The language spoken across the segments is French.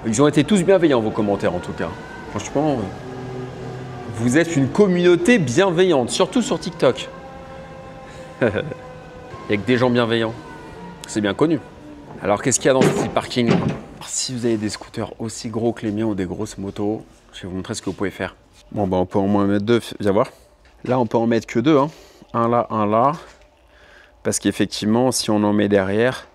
Ils ont été tous bienveillants, vos commentaires en tout cas. Franchement, vous êtes une communauté bienveillante, surtout sur TikTok. Il n'y a que des gens bienveillants. C'est bien connu. Alors, qu'est-ce qu'il y a dans ce petit parking? Si vous avez des scooters aussi gros que les miens ou des grosses motos, je vais vous montrer ce que vous pouvez faire. Bon, bah, on peut au moins en mettre deux, viens voir. Là, on peut en mettre que deux. Hein. Un là. Parce qu'effectivement, si on en met derrière,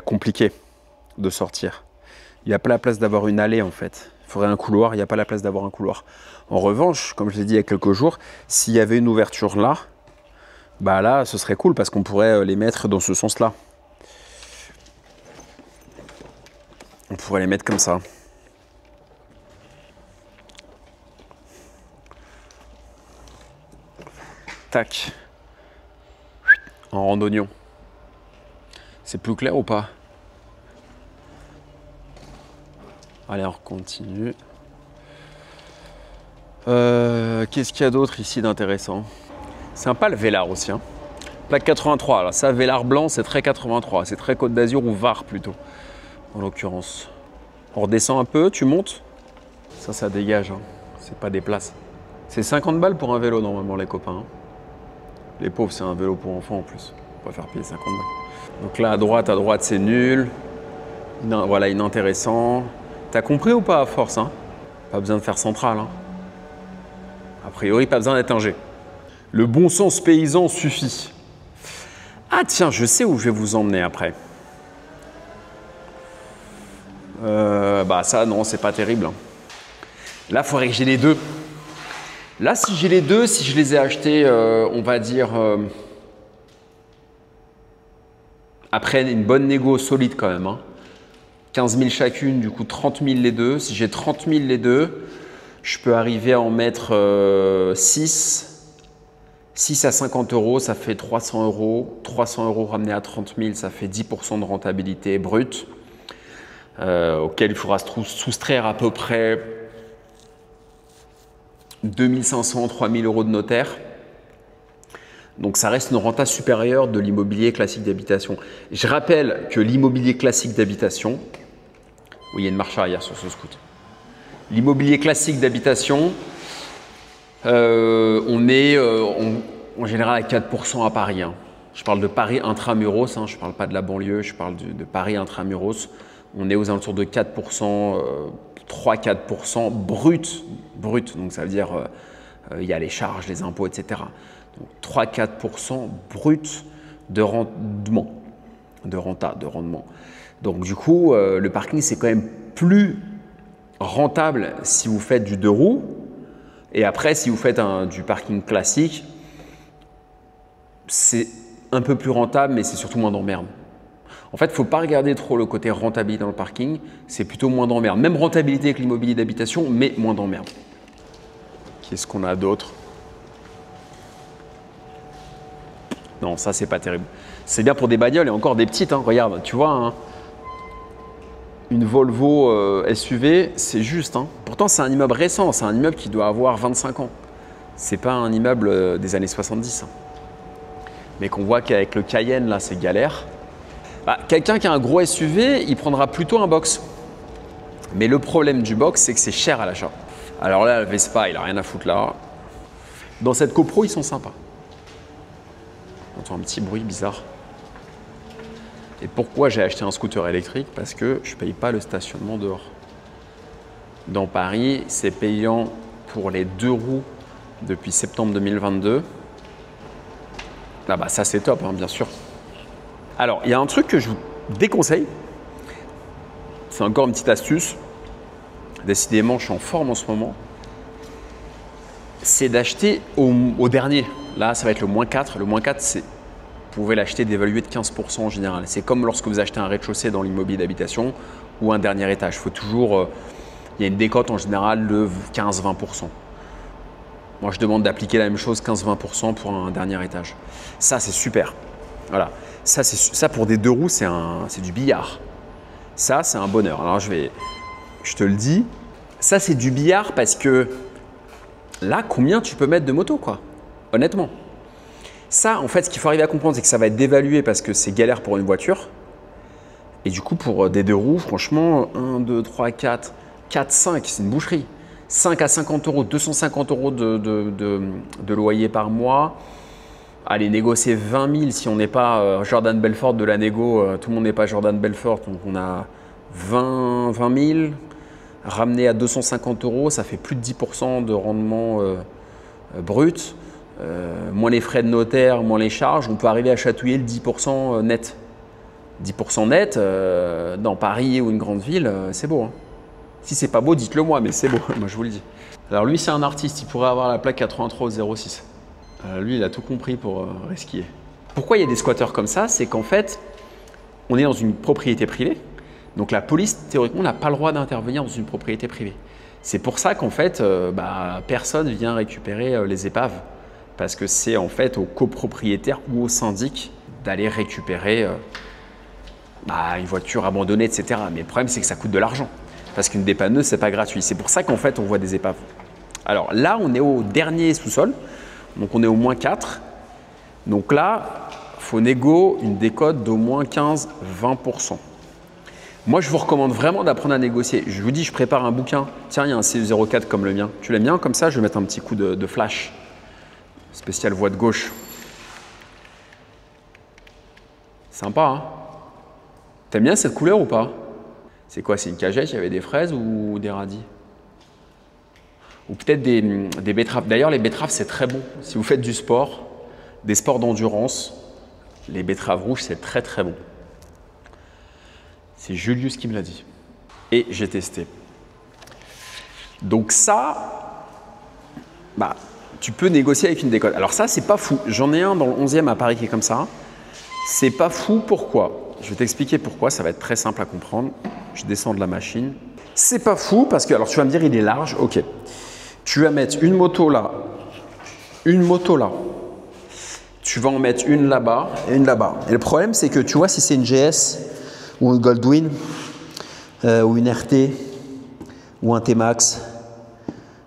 compliqué de sortir. Il n'y a pas la place d'avoir une allée en fait. Il faudrait un couloir, il n'y a pas la place d'avoir un couloir. En revanche, comme je l'ai dit il y a quelques jours, s'il y avait une ouverture là, bah là, ce serait cool parce qu'on pourrait les mettre dans ce sens-là. On pourrait les mettre comme ça. Tac. En randonnion. C'est plus clair ou pas? Allez, on continue. Qu'est-ce qu'il y a d'autre ici d'intéressant? Sympa le Vélar aussi. Hein. Plaque 83. Alors ça, Vélar blanc, c'est très 83. C'est très Côte d'Azur ou Var plutôt, en l'occurrence. On redescend un peu, tu montes. Ça dégage. Hein. C'est pas des places. C'est 50 balles pour un vélo normalement, les copains. Hein. Les pauvres, c'est un vélo pour enfants en plus. On va faire payer 50 balles. Donc là, à droite, c'est nul. Voilà, inintéressant. T'as compris ou pas à force hein? Pas besoin de faire central. Hein. A priori, pas besoin d'être un G. Le bon sens paysan suffit. Ah tiens, je sais où je vais vous emmener après. Bah ça, non, c'est pas terrible. Hein. Là, il faudrait que j'ai les deux. Là, si j'ai les deux, si je les ai achetés, on va dire, après une bonne négo solide quand même. Hein. 15 000 chacune, du coup 30 000 les deux. Si j'ai 30 000 les deux, je peux arriver à en mettre 6 à 50 euros, ça fait 300 euros. 300 euros ramenés à 30 000, ça fait 10% de rentabilité brute, auquel il faudra soustraire à peu près 2500, 3000 euros de notaire. Donc ça reste une renta supérieure de l'immobilier classique d'habitation. Je rappelle que l'immobilier classique d'habitation, oui, il y a une marche arrière sur ce scooter. L'immobilier classique d'habitation, on est en général à 4% à Paris. Hein. Je parle de Paris intramuros, hein, je ne parle pas de la banlieue, je parle de Paris intramuros. On est aux alentours de 4%, 3-4% brut. Donc ça veut dire il y a les charges, les impôts, etc. Donc 3-4% brut de rendement, de rendement. Donc du coup, le parking, c'est quand même plus rentable si vous faites du 2 roues. Et après, si vous faites du parking classique, c'est un peu plus rentable, mais c'est surtout moins d'emmerde. En fait, il ne faut pas regarder trop le côté rentabilité dans le parking, c'est plutôt moins d'emmerde. Même rentabilité avec l'immobilier d'habitation, mais moins d'emmerde. Qu'est-ce qu'on a d'autre? Non, ça, c'est pas terrible. C'est bien pour des bagnoles et encore des petites. Hein. Regarde, tu vois, hein, une Volvo SUV, c'est juste. Hein. Pourtant, c'est un immeuble récent. C'est un immeuble qui doit avoir 25 ans. C'est pas un immeuble des années 70. Hein. Mais qu'on voit qu'avec le Cayenne, là, c'est galère. Bah, quelqu'un qui a un gros SUV, il prendra plutôt un box. Mais le problème du box, c'est que c'est cher à l'achat. Alors là, le Vespa, il n'a rien à foutre là. Dans cette copro, ils sont sympas. On entend un petit bruit bizarre. Et pourquoi j'ai acheté un scooter électrique? Parce que je ne paye pas le stationnement dehors. Dans Paris, c'est payant pour les 2 roues depuis septembre 2022. Ah bah ça, c'est top, hein, bien sûr. Alors, il y a un truc que je vous déconseille. C'est encore une petite astuce. Décidément, je suis en forme en ce moment. C'est d'acheter au dernier. Là, ça va être le -4. Le -4, vous pouvez l'acheter dévalué de 15% en général. C'est comme lorsque vous achetez un rez-de-chaussée dans l'immobilier d'habitation ou un dernier étage. Il faut toujours, il y a une décote en général de 15-20%. Moi, je demande d'appliquer la même chose, 15-20% pour un dernier étage. Ça, c'est super. Voilà. Ça pour des 2 roues, c'est du billard. Ça, c'est un bonheur. Alors, je te le dis, ça, c'est du billard parce que là, combien tu peux mettre de moto, quoi? Honnêtement. Ça, en fait, ce qu'il faut arriver à comprendre, c'est que ça va être dévalué parce que c'est galère pour une voiture. Et du coup, pour des 2 roues, franchement, 1, 2, 3, 4, 4, 5, c'est une boucherie. 5 à 50 euros, 250 euros de loyer par mois. Allez, négocier 20 000 si on n'est pas Jordan Belfort de la négo. Tout le monde n'est pas Jordan Belfort, donc on a 20 000. Ramené à 250 euros, ça fait plus de 10% de rendement brut. Moins les frais de notaire, moins les charges, on peut arriver à chatouiller le 10% net. 10% net, dans Paris ou une grande ville, c'est beau. Hein. Si c'est pas beau, dites-le moi, mais c'est beau, moi je vous le dis. Alors lui, c'est un artiste, il pourrait avoir la plaque 83 au 06. Lui, il a tout compris pour resquier. Pourquoi il y a des squatteurs comme ça? C'est qu'en fait, on est dans une propriété privée. Donc la police, théoriquement, n'a pas le droit d'intervenir dans une propriété privée. C'est pour ça qu'en fait, personne ne vient récupérer les épaves. Parce que c'est en fait aux copropriétaires ou au syndic d'aller récupérer une voiture abandonnée, etc. Mais le problème, c'est que ça coûte de l'argent. Parce qu'une dépanneuse, c'est pas gratuit. C'est pour ça qu'en fait, on voit des épaves. Alors là, on est au dernier sous-sol. Donc on est au moins 4. Donc là, il faut négo une décote d'au moins 15-20%. Moi, je vous recommande vraiment d'apprendre à négocier. Je vous dis, je prépare un bouquin. Tiens, il y a un CE04 comme le mien. Tu l'aimes bien comme ça? Je vais mettre un petit coup de flash. Spécial voie de gauche. Sympa, hein? T'aimes bien cette couleur ou pas? C'est quoi? C'est une cagette, il y avait des fraises ou des radis? Ou peut-être des betteraves. D'ailleurs, les betteraves, c'est très bon. Si vous faites du sport, des sports d'endurance, les betteraves rouges, c'est très très bon. C'est Julius qui me l'a dit. Et j'ai testé. Donc ça, tu peux négocier avec une décote. Alors ça, c'est pas fou. J'en ai un dans le 11e à Paris qui est comme ça. C'est pas fou, pourquoi? Je vais t'expliquer pourquoi, ça va être très simple à comprendre. Je descends de la machine. C'est pas fou parce que, alors tu vas me dire, il est large, ok. Tu vas mettre une moto là, une moto là. Tu vas en mettre une là-bas et une là-bas. Et le problème, c'est que tu vois, si c'est une GS ou une Goldwing ou une RT ou un T-Max,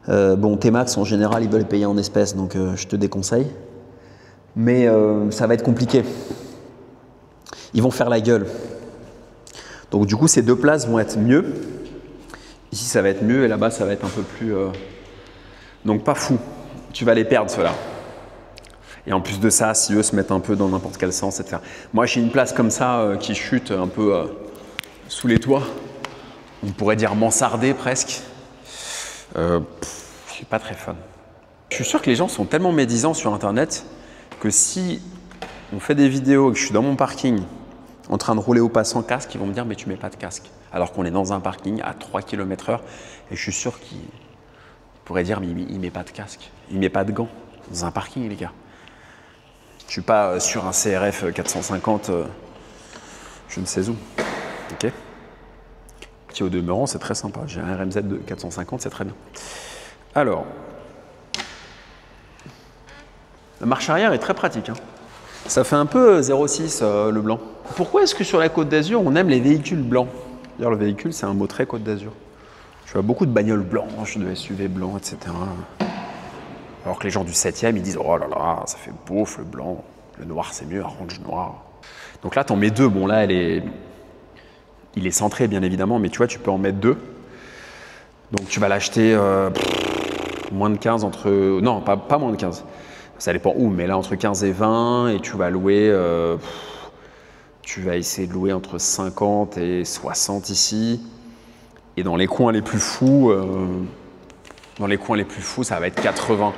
bon, T-Max, en général, ils veulent payer en espèces, donc je te déconseille. Mais ça va être compliqué. Ils vont faire la gueule. Donc du coup, ces 2 places vont être mieux. Ici, ça va être mieux et là-bas, ça va être un peu plus… Donc pas fou. Tu vas les perdre, ceux-là. Et en plus de ça, si eux se mettent un peu dans n'importe quel sens, etc. Moi, j'ai une place comme ça qui chute un peu sous les toits. On pourrait dire mansardée presque. Je suis pas très fan. Je suis sûr que les gens sont tellement médisants sur Internet que si on fait des vidéos et que je suis dans mon parking en train de rouler au pas sans casque, ils vont me dire « mais tu mets pas de casque ». Alors qu'on est dans un parking à 3 km/h et je suis sûr qu'ils pourraient dire « mais il met pas de casque, il met pas de gants ». Dans un parking, les gars. Je suis pas sur un CRF 450, je ne sais où. Ok. Qui au demeurant, c'est très sympa. J'ai un RMZ de 450, c'est très bien. Alors, la marche arrière est très pratique. Hein. Ça fait un peu 06 le blanc. Pourquoi est-ce que sur la Côte d'Azur, on aime les véhicules blancs? D'ailleurs, le véhicule, c'est un mot très Côte d'Azur. Tu vois beaucoup de bagnoles blanches, de SUV blancs, etc. Alors que les gens du 7e, ils disent « oh là là, ça fait beauf le blanc, le noir c'est mieux, orange noir ». Donc là, tu en mets 2. Bon, là, il est centré, bien évidemment, mais tu vois, tu peux en mettre 2. Donc tu vas l'acheter moins de 15 entre… Non, pas moins de 15. Ça dépend où, mais là, entre 15 et 20, et tu vas louer… tu vas essayer de louer entre 50 et 60 ici. Et dans les coins les plus fous… ça va être 80.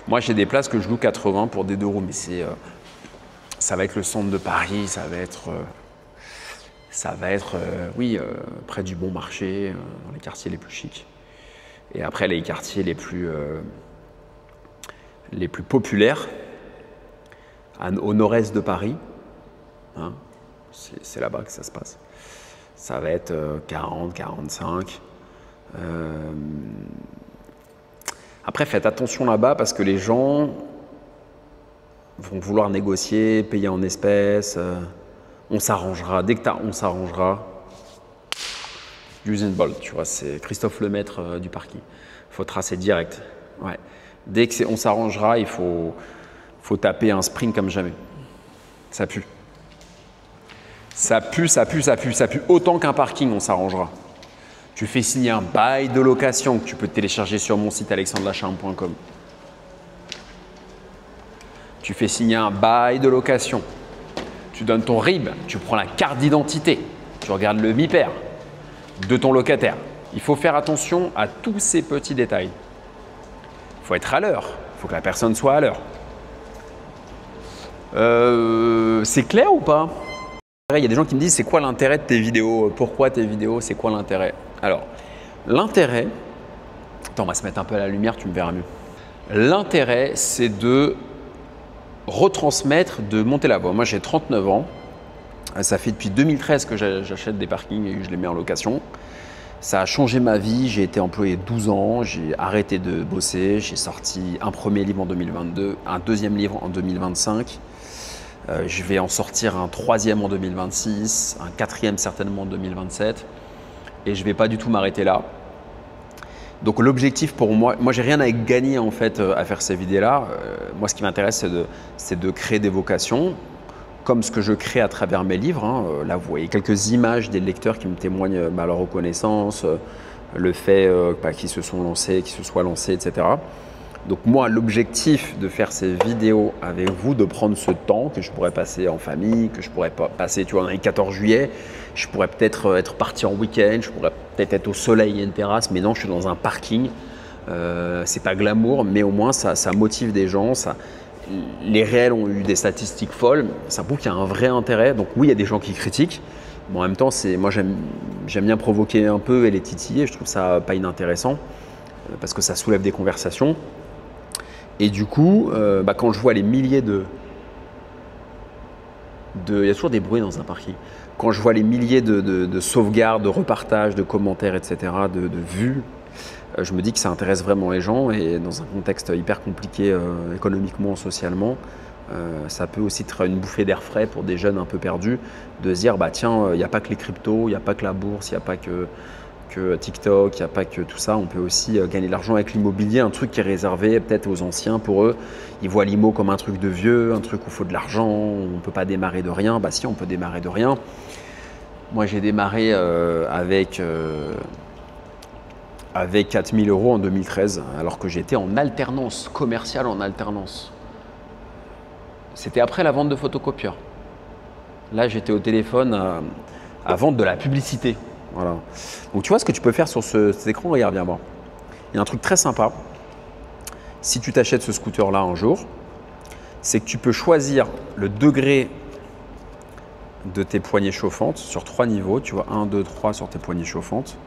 Moi, j'ai des places que je loue 80 pour des 2 roues, mais ça va être le centre de Paris, ça va être près du Bon Marché, dans les quartiers les plus chics. Et après, les quartiers les plus populaires, au nord-est de Paris, hein, c'est là-bas que ça se passe. Ça va être 40, 45. Après, faites attention là-bas parce que les gens vont vouloir négocier, payer en espèces. On s'arrangera. Dès que tu as on s'arrangera, Usain Bolt, tu vois, c'est Christophe Lemaître du parking. Il faut tracer direct. Ouais. Dès que on s'arrangera, il faut taper un sprint comme jamais. Ça pue. Ça pue, ça pue, ça pue, ça pue. Autant qu'un parking, on s'arrangera. Tu fais signer un bail de location que tu peux télécharger sur mon site alexandrelacharme.com. Tu fais signer un bail de location. Tu donnes ton RIB, tu prends la carte d'identité, tu regardes le MIPER de ton locataire. Il faut faire attention à tous ces petits détails. Il faut être à l'heure, il faut que la personne soit à l'heure. C'est clair ou pas? Il y a des gens qui me disent c'est quoi l'intérêt de tes vidéos? Pourquoi tes vidéos? C'est quoi l'intérêt? Alors, l'intérêt… Attends, on va se mettre un peu à la lumière, tu me verras mieux. L'intérêt, c'est de retransmettre, de monter la voix. Moi, j'ai 39 ans. Ça fait depuis 2013 que j'achète des parkings et que je les mets en location. Ça a changé ma vie. J'ai été employé 12 ans. J'ai arrêté de bosser. J'ai sorti un premier livre en 2022, un deuxième livre en 2025. Je vais en sortir un troisième en 2026, un quatrième certainement en 2027. Et je ne vais pas du tout m'arrêter là. Donc l'objectif pour moi j'ai rien à gagner en fait à faire ces vidéos-là. Moi, ce qui m'intéresse, c'est de créer des vocations, comme ce que je crée à travers mes livres. Hein. Là, vous voyez quelques images des lecteurs qui me témoignent leur reconnaissance, le fait qu'ils se sont lancés, qu'ils se soient lancés, etc. Donc moi, l'objectif de faire ces vidéos avec vous, de prendre ce temps que je pourrais passer en famille, que je pourrais passer, tu vois, on est le 14 juillet, je pourrais peut-être être parti en week-end, je pourrais peut-être être au soleil, il y a une terrasse, mais non, je suis dans un parking. C'est pas glamour, mais au moins ça motive des gens. Les réels ont eu des statistiques folles, ça prouve qu'il y a un vrai intérêt. Donc oui, il y a des gens qui critiquent, mais en même temps, moi j'aime bien provoquer un peu et les titiller. Je trouve ça pas inintéressant parce que ça soulève des conversations. Et du coup, quand je vois les milliers il y a toujours des bruits dans un parking. Quand je vois les milliers de sauvegardes, de repartages, de commentaires, etc., de vues, je me dis que ça intéresse vraiment les gens. Et dans un contexte hyper compliqué économiquement, socialement, ça peut aussi être une bouffée d'air frais pour des jeunes un peu perdus, de se dire, tiens, il n'y a pas que les cryptos, il n'y a pas que la bourse, il n'y a pas que TikTok, il n'y a pas que tout ça, on peut aussi gagner de l'argent avec l'immobilier, un truc qui est réservé peut-être aux anciens. Pour eux, ils voient l'IMO comme un truc de vieux, un truc où il faut de l'argent, on ne peut pas démarrer de rien. Si, on peut démarrer de rien. Moi, j'ai démarré avec 4 000 € en 2013, alors que j'étais en alternance, commerciale en alternance. C'était après la vente de photocopieurs. Là, j'étais au téléphone à vendre de la publicité. Voilà. Donc tu vois ce que tu peux faire sur cet écran, regarde, viens voir. Il y a un truc très sympa. Si tu t'achètes ce scooter-là un jour, c'est que tu peux choisir le degré de tes poignées chauffantes sur 3 niveaux. Tu vois, 1, 2, 3 sur tes poignées chauffantes.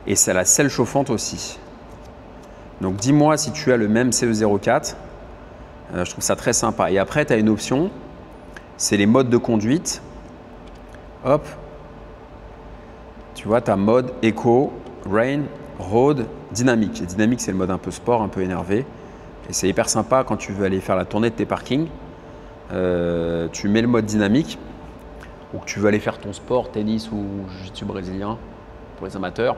Et c'est la selle chauffante aussi. Donc dis-moi si tu as le même CE04. Je trouve ça très sympa. Et après, tu as une option, c'est les modes de conduite. Hop. Tu vois, tu as mode Eco, Rain, Road, Dynamique. Et Dynamique, c'est le mode un peu sport, un peu énervé. Et c'est hyper sympa quand tu veux aller faire la tournée de tes parkings. Tu mets le mode dynamique ou que tu veux aller faire ton sport, tennis ou jiu-jitsu brésilien pour les amateurs.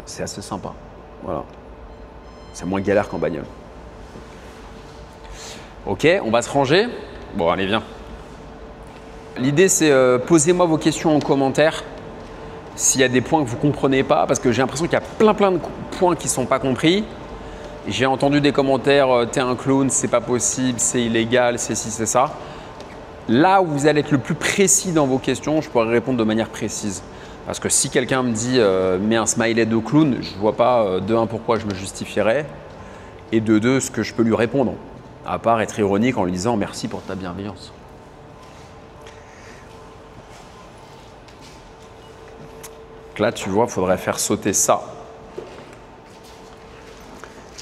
C'est assez sympa. Voilà. C'est moins galère qu'en bagnole. Ok, on va se ranger. Bon, allez, viens. L'idée, c'est posez-moi vos questions en commentaire s'il y a des points que vous ne comprenez pas, parce que j'ai l'impression qu'il y a plein de points qui ne sont pas compris. J'ai entendu des commentaires, t'es un clown, c'est pas possible, c'est illégal, c'est ci, c'est ça. Là où vous allez être le plus précis dans vos questions, je pourrai répondre de manière précise. Parce que si quelqu'un me dit mets un smiley de clown, je ne vois pas de un pourquoi je me justifierais et de deux ce que je peux lui répondre, à part être ironique en lui disant merci pour ta bienveillance. Donc là, tu vois, il faudrait faire sauter ça.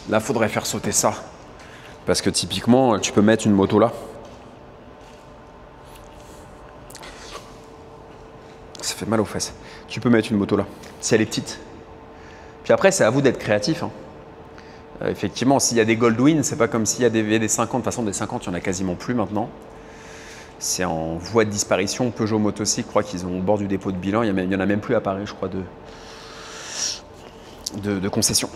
Là, il faudrait faire sauter ça. Parce que typiquement, tu peux mettre une moto là. Ça fait mal aux fesses. Tu peux mettre une moto là, si elle est petite. Puis après, c'est à vous d'être créatif. Hein. Effectivement, s'il y a des Goldwyn, c'est pas comme s'il y a des 50. De toute façon, des 50, il n'y en a quasiment plus maintenant. C'est en voie de disparition. Peugeot Motocycle, je crois qu'ils ont au bord du dépôt de bilan. Il n'y en a même plus à Paris, je crois, de concession.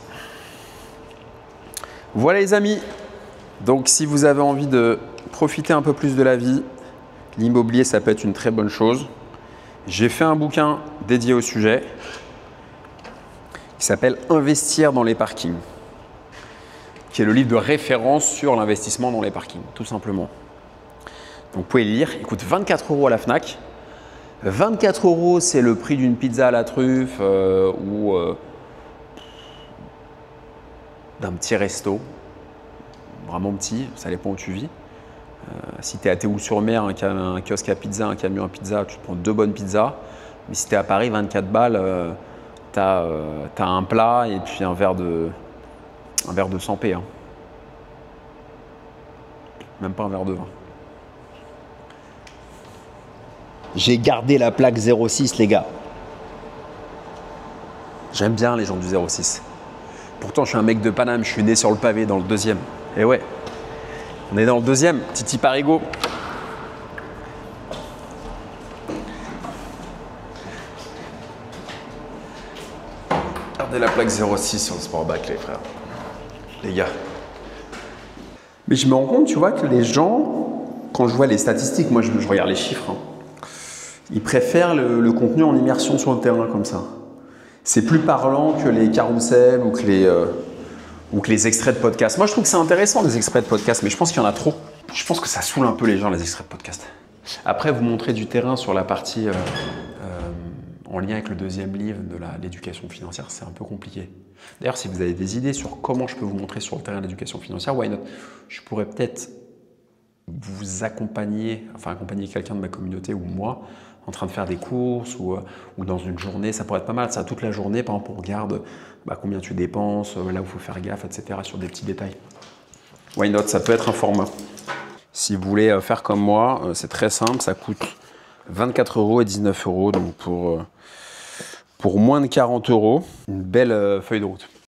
Voilà les amis. Donc si vous avez envie de profiter un peu plus de la vie, L'immobilier, ça peut être une très bonne chose. J'ai fait un bouquin dédié au sujet qui s'appelle « Investir dans les parkings », qui est le livre de référence sur l'investissement dans les parkings, tout simplement. Donc vous pouvez le lire, il coûte 24 € à la Fnac. 24 €, c'est le prix d'une pizza à la truffe ou d'un petit resto, vraiment petit, ça dépend où tu vis. Si tu es à Théoul-sur-Mer, un kiosque à pizza, un camion à pizza, tu te prends 2 bonnes pizzas. Mais si tu es à Paris, 24 balles, tu as un plat et puis un verre de 100 p. Hein. Même pas un verre de vin. J'ai gardé la plaque 06, les gars. J'aime bien les gens du 06. Pourtant, je suis un mec de Paname, je suis né sur le pavé dans le 2e. Et ouais, on est dans le 2e, Titi Parigo. Gardez la plaque 06 sur le Sportback, les frères. Les gars. Mais je me rends compte, tu vois, que les gens, quand je vois les statistiques, moi je regarde les chiffres, hein, ils préfèrent le contenu en immersion sur le terrain comme ça. C'est plus parlant que les carousels ou que les extraits de podcast. Moi, je trouve que c'est intéressant, les extraits de podcast, mais je pense qu'il y en a trop. Je pense que ça saoule un peu les gens, les extraits de podcast. Après, vous montrez du terrain sur la partie en lien avec le 2e livre de l'éducation financière, c'est un peu compliqué. D'ailleurs, si vous avez des idées sur comment je peux vous montrer sur le terrain de l'éducation financière, why not? Je pourrais peut-être vous accompagner, enfin accompagner quelqu'un de ma communauté ou moi, en train de faire des courses ou dans une journée, ça pourrait être pas mal. Ça, toute la journée, par exemple, on regarde combien tu dépenses, là où il faut faire gaffe, etc. sur des petits détails. Why not? Ça peut être un format. Si vous voulez faire comme moi, c'est très simple, ça coûte 24 € et 19 €, donc pour moins de 40 €, une belle feuille de route.